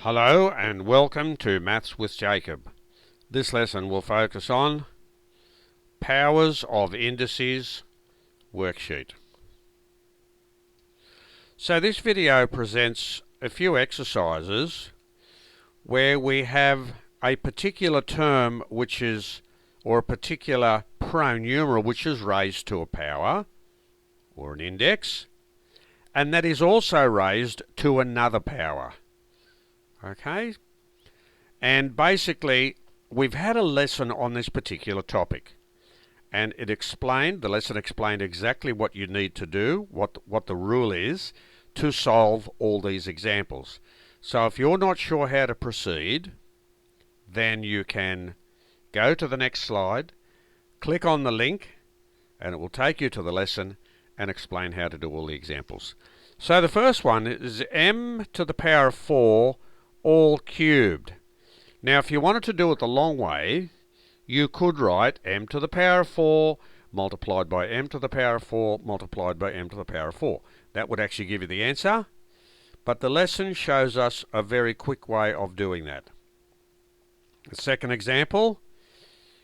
Hello and welcome to Maths with Jacob. This lesson will focus on powers of indices worksheet. So this video presents a few exercises where we have a particular term or a particular pronumeral which is raised to a power or an index, and that is also raised to another power. Okay, and basically we've had a lesson on this particular topic, and the lesson explained exactly what you need to do, what the rule is to solve all these examples. So if you're not sure how to proceed, then you can go to the next slide, click on the link, and it will take you to the lesson and explain how to do all the examples. So the first one is m to the power of 4 all cubed. Now if you wanted to do it the long way, you could write m to the power of 4 multiplied by m to the power of 4 multiplied by m to the power of 4. That would actually give you the answer, but the lesson shows us a very quick way of doing that. The second example,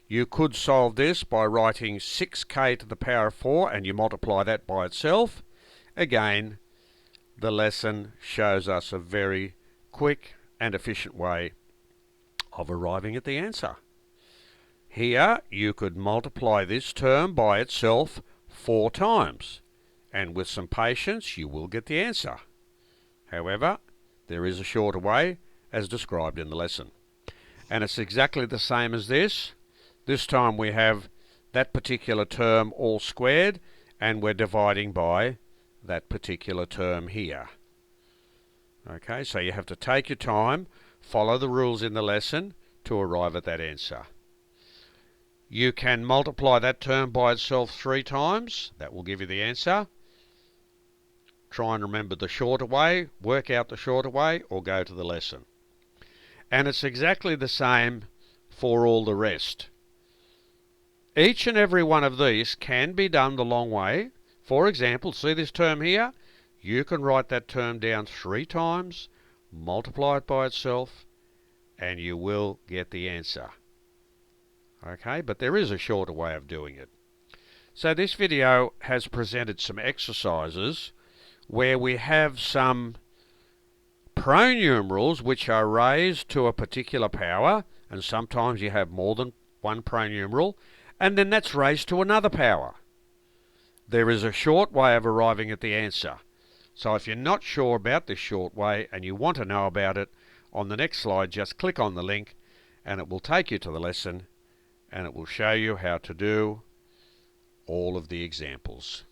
you could solve this by writing 6k to the power of 4 and you multiply that by itself. Again, the lesson shows us a very quick and efficient way of arriving at the answer. Here you could multiply this term by itself 4 times, and with some patience you will get the answer. However, there is a shorter way as described in the lesson, and it's exactly the same as this. This time we have that particular term all squared, and we're dividing by that particular term here. Okay, so you have to take your time, follow the rules in the lesson to arrive at that answer. You can multiply that term by itself 3 times. That will give you the answer. Try and remember the shorter way, work out the shorter way, or go to the lesson. And it's exactly the same for all the rest. Each and every one of these can be done the long way. For example, see this term here? You can write that term down 3 times, multiply it by itself, and you will get the answer. Okay, but there is a shorter way of doing it. So this video has presented some exercises where we have some pronumerals which are raised to a particular power, and sometimes you have more than one pronumeral, and then that's raised to another power. There is a short way of arriving at the answer. So if you're not sure about this short way and you want to know about it, on the next slide just click on the link and it will take you to the lesson and it will show you how to do all of the examples.